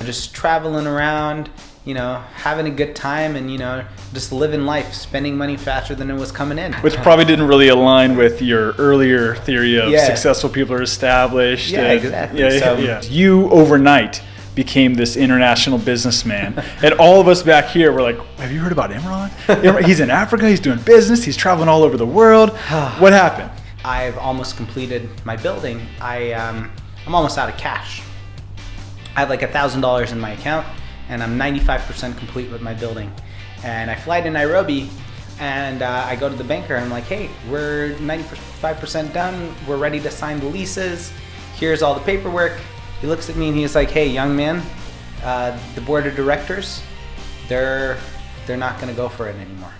just traveling around, having a good time and, just living life, spending money faster than it was coming in. Which probably didn't really align with your earlier theory of successful people are established. Yeah, exactly. You overnight became this international businessman. And all of us back here were like, have you heard about Imran? He's in Africa, he's doing business, he's traveling all over the world. What happened? I've almost completed my building. I'm almost out of cash. I have like $1,000 in my account and I'm 95% complete with my building. And I fly to Nairobi and I go to the banker and I'm like, hey, we're 95% done. We're ready to sign the leases. Here's all the paperwork. He looks at me and he's like, hey, young man, the board of directors, they're not gonna go for it anymore.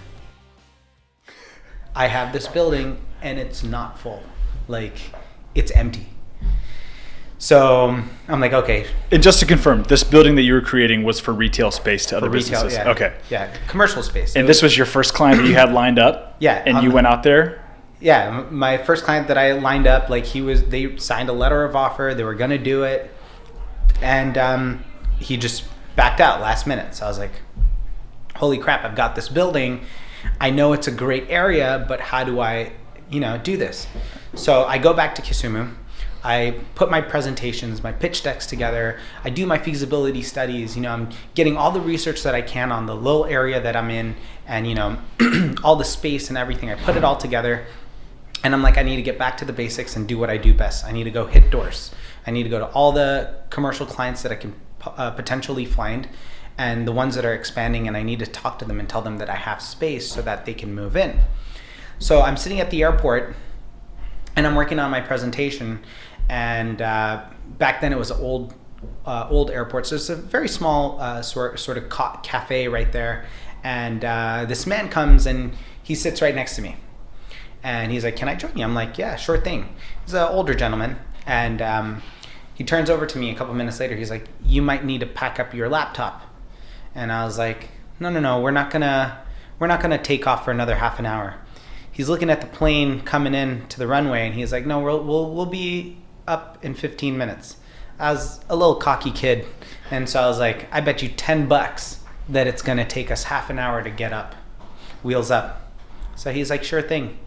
I have this building and it's not full. Like, it's empty. So I'm like, okay. And just to confirm, this building that you were creating was for retail space to other businesses? Yeah. Okay. Yeah, commercial space. And this was your first client that you had lined up? Yeah. And you went out there? Yeah, my first client that I lined up, they signed a letter of offer, they were gonna do it, and he just backed out last minute. So I was like, holy crap, I've got this building. I know it's a great area, but how do I, do this? So I go back to Kisumu. I put my presentations, my pitch decks together. I do my feasibility studies. I'm getting all the research that I can on the little area that I'm in and, all the space and everything. I put it all together. And I'm like, I need to get back to the basics and do what I do best. I need to go hit doors. I need to go to all the commercial clients that I can potentially find and the ones that are expanding, and I need to talk to them and tell them that I have space so that they can move in. So I'm sitting at the airport and I'm working on my presentation, and back then it was old airport, so it's a very small sort of cafe right there, and this man comes and he sits right next to me. And he's like, can I join you? I'm like, yeah, sure thing. He's an older gentleman. And he turns over to me a couple minutes later. He's like, you might need to pack up your laptop. And I was like, no, we're not gonna take off for another half an hour. He's looking at the plane coming in to the runway and he's like, no, we'll be up in 15 minutes. I was a little cocky kid. And so I was like, I bet you $10 that it's gonna take us half an hour to get up. Wheels up. So he's like, sure thing.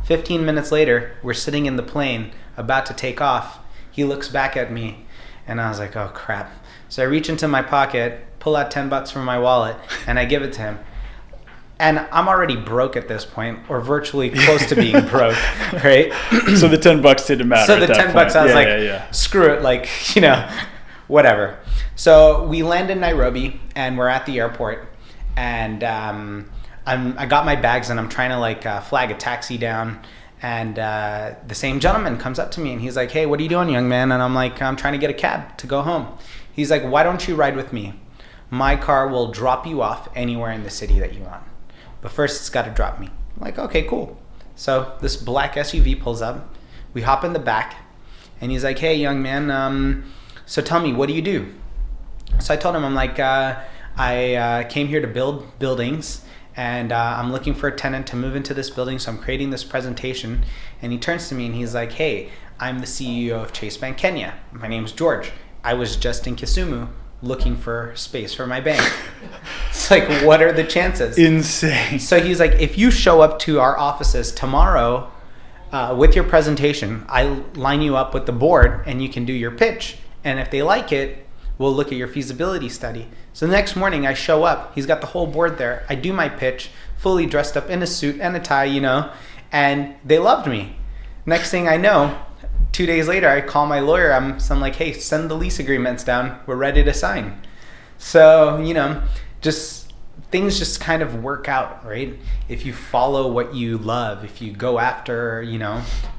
15 minutes later, we're sitting in the plane, about to take off. He looks back at me, and I was like, oh, crap. So I reach into my pocket, pull out $10 from my wallet, and I give it to him. And I'm already broke at this point, or virtually close to being broke, right? So the $10 didn't matter. So the $10, I was like, screw it, whatever. So we land in Nairobi, and we're at the airport, and I got my bags and I'm trying to flag a taxi down, and the same gentleman comes up to me and he's like, hey, what are you doing, young man? And I'm like, I'm trying to get a cab to go home. He's like, why don't you ride with me? My car will drop you off anywhere in the city that you want, but first it's got to drop me. I'm like, okay, cool. So this black SUV pulls up, we hop in the back, and he's like, hey, young man, so tell me, what do you do? So I told him, I'm like, I came here to build buildings, and I'm looking for a tenant to move into this building, so I'm creating this presentation. And he turns to me and he's like, hey, I'm the CEO of Chase Bank Kenya. My name's George. I was just in Kisumu looking for space for my bank. It's like, what are the chances? Insane. So he's like, if you show up to our offices tomorrow with your presentation, I line you up with the board and you can do your pitch. And if they like it, we'll look at your feasibility study. So the next morning I show up, he's got the whole board there. I do my pitch, fully dressed up in a suit and a tie, and they loved me. Next thing I know, 2 days later, I call my lawyer. I'm like, hey, send the lease agreements down. We're ready to sign. So, just things just kind of work out, right? If you follow what you love, if you go after,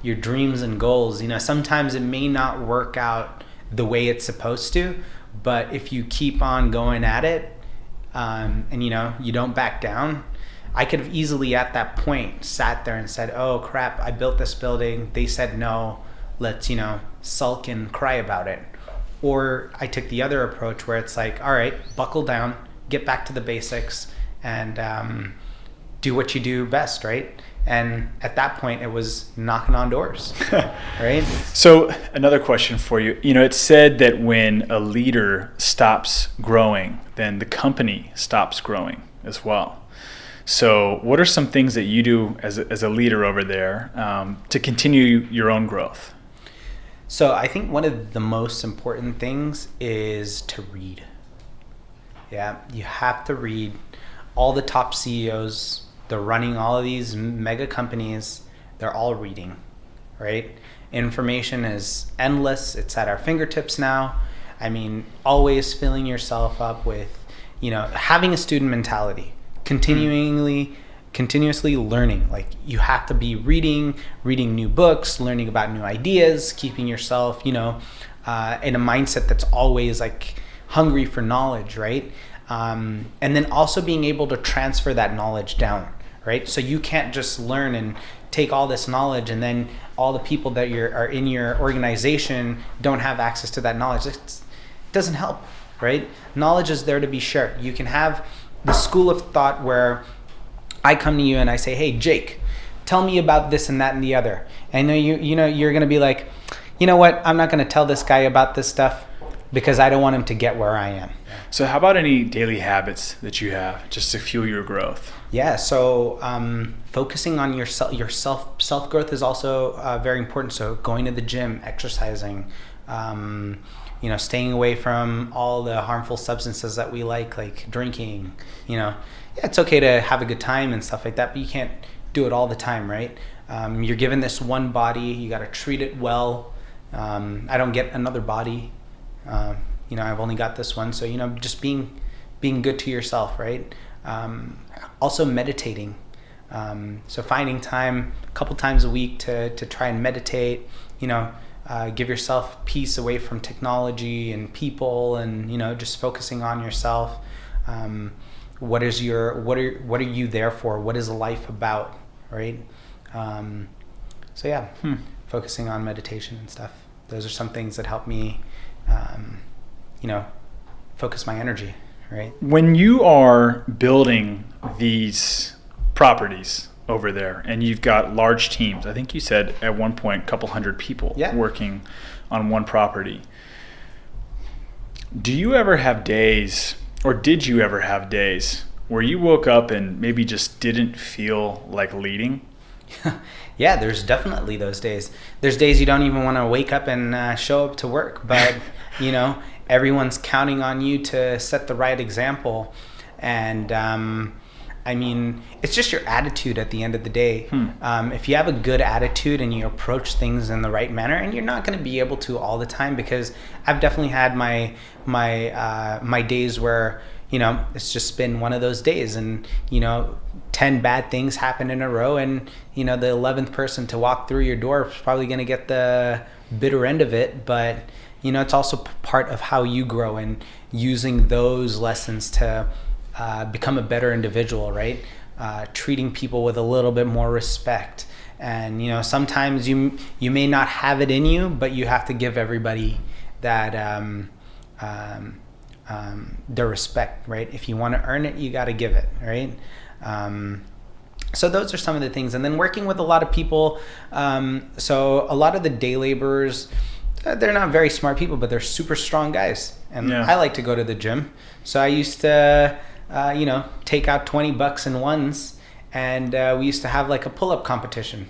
your dreams and goals, sometimes it may not work out the way it's supposed to, but if you keep on going at it, and you don't back down, I could have easily at that point sat there and said, oh crap, I built this building, they said no, let's sulk and cry about it. Or I took the other approach where it's like, all right, buckle down, get back to the basics, and do what you do best, right? And at that point, it was knocking on doors, right? So another question for you. It's said that when a leader stops growing, then the company stops growing as well. So what are some things that you do as a leader over there to continue your own growth? So I think one of the most important things is to read. Yeah, you have to read. All the top CEOs, they're running all of these mega companies, they're all reading, right? Information is endless. It's at our fingertips now. I mean, always filling yourself up with, having a student mentality, continuously learning. Like, you have to be reading new books, learning about new ideas, keeping yourself, in a mindset that's always like hungry for knowledge, right? And then also being able to transfer that knowledge down, right? So you can't just learn and take all this knowledge and then all the people that are in your organization don't have access to that knowledge. It doesn't help, right? Knowledge is there to be shared. You can have the school of thought where I come to you and I say, hey, Jake, tell me about this and that and the other. And I know you're going to be like, you know what? I'm not going to tell this guy about this stuff because I don't want him to get where I am. So how about any daily habits that you have just to fuel your growth? Yeah, so focusing on your self growth is also very important. So going to the gym, exercising, staying away from all the harmful substances that we like drinking. Yeah, it's okay to have a good time and stuff like that, but you can't do it all the time, right? You're given this one body, you got to treat it well. I don't get another body. I've only got this one. So, just being good to yourself, right? Also meditating. So finding time a couple times a week to try and meditate, give yourself peace away from technology and people and, just focusing on yourself. What are you there for? What is life about? Right? Focusing on meditation and stuff. Those are some things that help me, focus my energy, right? When you are building these properties over there and you've got large teams, I think you said at one point a couple hundred people working on one property. Do you ever have days, or did you ever have days where you woke up and maybe just didn't feel like leading? Yeah, there's definitely those days. There's days you don't even want to wake up and show up to work, but everyone's counting on you to set the right example. And it's just your attitude at the end of the day. If you have a good attitude and you approach things in the right manner, and you're not going to be able to all the time, because I've definitely had my days where it's just been one of those days, and 10 bad things happen in a row, and the 11th person to walk through your door is probably going to get the bitter end of it. But it's also part of how you grow, and using those lessons to become a better individual, right? Treating people with a little bit more respect. And sometimes you may not have it in you, but you have to give everybody that their respect, right? If you want to earn it, you got to give it, right? So those are some of the things. And then working with a lot of people. So a lot of the day laborers, they're not very smart people, but they're super strong guys. And I like to go to the gym. So I used to, take out $20 in ones, and we used to have like a pull-up competition,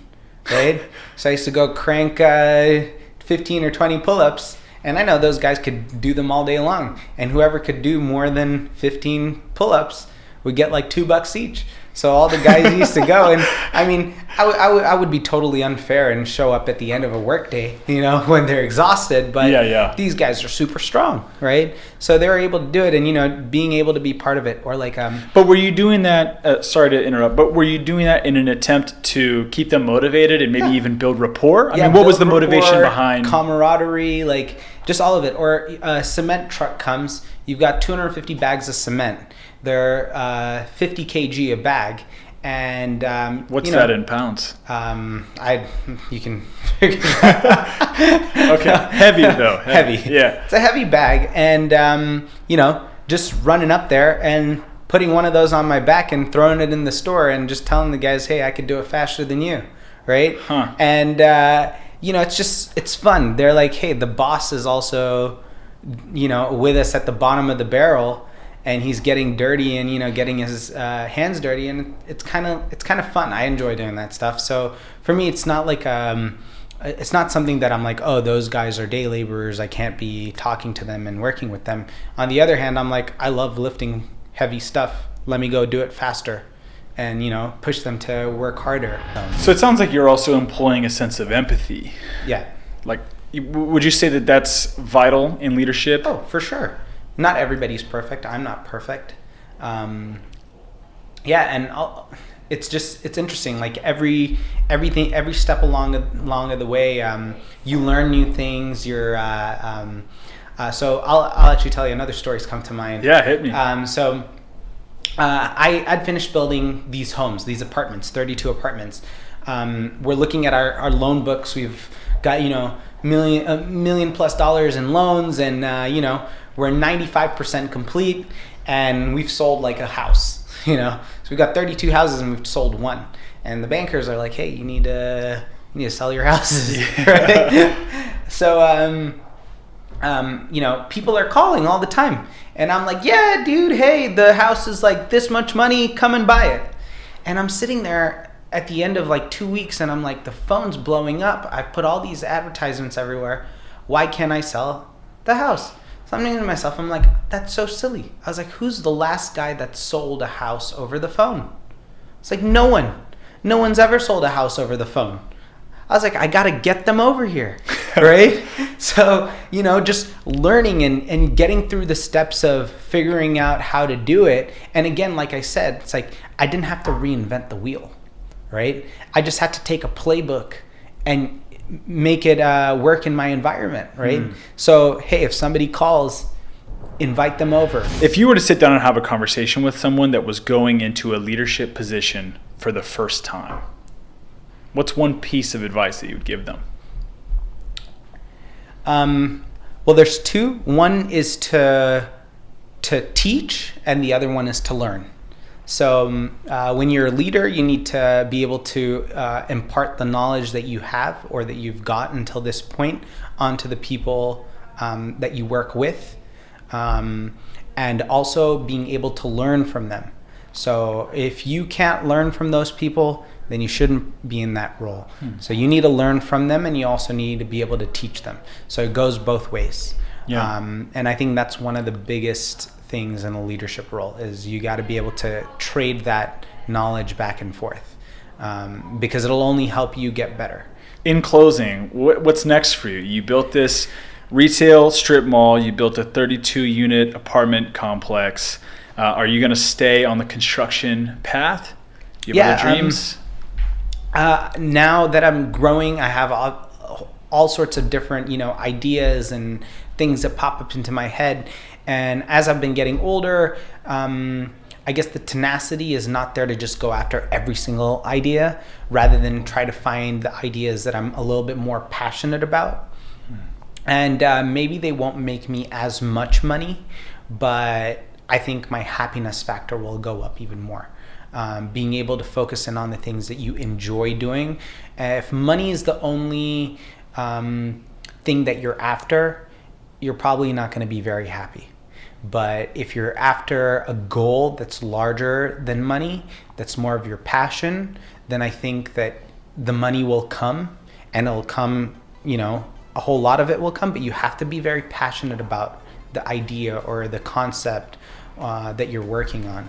right? So I used to go crank 15 or 20 pull-ups. And I know those guys could do them all day long. And whoever could do more than 15 pull-ups would get like $2 each. So all the guys used to go. And I would be totally unfair and show up at the end of a work day, when they're exhausted. But these guys are super strong, right? So they were able to do it, and, being able to be part of it. Or like... But were you doing that, sorry to interrupt, but were you doing that in an attempt to keep them motivated and maybe even build rapport? What was the motivation behind... Camaraderie, like just all of it. Or a cement truck comes, you've got 250 bags of cement. They're 50 kg a bag, and what's that in pounds? You can okay, heavy though. Heavy. Yeah, it's a heavy bag, and just running up there and putting one of those on my back and throwing it in the store and just telling the guys, hey, I could do it faster than you, right? And it's fun. They're like, hey, the boss is also with us at the bottom of the barrel, and he's getting dirty and getting his hands dirty, and it's kind of fun. I enjoy doing that stuff. So for me, it's not like it's not something that I'm like, oh, those guys are day laborers, I can't be talking to them and working with them. On the other hand, I'm like, I love lifting heavy stuff. Let me go do it faster and push them to work harder. So it sounds like you're also employing a sense of empathy. Yeah. Like, would you say that that's vital in leadership? Oh, for sure. Not everybody's perfect. I'm not perfect. It's interesting. Like every step along the way, you learn new things. So I'll actually tell you another story's come to mind. Yeah, hit me. I'd finished building these homes, these apartments, 32 apartments. We're looking at our loan books. We've got $1 million plus in loans, and we're 95% complete, and we've sold like a house. So we've got 32 houses and we've sold one. And the bankers are like, hey, you need to sell your houses. Right? So, people are calling all the time. And I'm like, yeah, dude, hey, the house is like this much money, come and buy it. And I'm sitting there at the end of like 2 weeks, and I'm like, the phone's blowing up. I've put all these advertisements everywhere. Why can't I sell the house? So I'm thinking to myself, I'm like, that's so silly. I was like, who's the last guy that sold a house over the phone? It's like, no one. No one's ever sold a house over the phone. I was like, I got to get them over here, right? So, just learning and getting through the steps of figuring out how to do it. And again, like I said, it's like I didn't have to reinvent the wheel, right? I just had to take a playbook and make it work in my environment, right? So, hey, if somebody calls, invite them over. If you were to sit down and have a conversation with someone that was going into a leadership position for the first time, what's one piece of advice that you would give them? Well, there's two. One is to teach, and the other one is to learn. So when you're a leader, you need to be able to impart the knowledge that you have or that you've got until this point onto the people that you work with, and also being able to learn from them. So if you can't learn from those people, then you shouldn't be in that role. So you need to learn from them, and you also need to be able to teach them. So it goes both ways. Yeah. And I think that's one of the biggest things in a leadership role is you got to be able to trade that knowledge back and forth, because it'll only help you get better. In closing, what's next for you? You built this retail strip mall. You built a 32-unit apartment complex. Are you going to stay on the construction path? Do you have other dreams? Now that I'm growing, I have all sorts of different, ideas and things that pop up into my head. And as I've been getting older, I guess the tenacity is not there to just go after every single idea, rather than try to find the ideas that I'm a little bit more passionate about. And maybe they won't make me as much money, but I think my happiness factor will go up even more. Being able to focus in on the things that you enjoy doing. If money is the only thing that you're after, you're probably not going to be very happy. But if you're after a goal that's larger than money, that's more of your passion, then I think that the money will come, and it'll come, a whole lot of it will come, but you have to be very passionate about the idea or the concept that you're working on.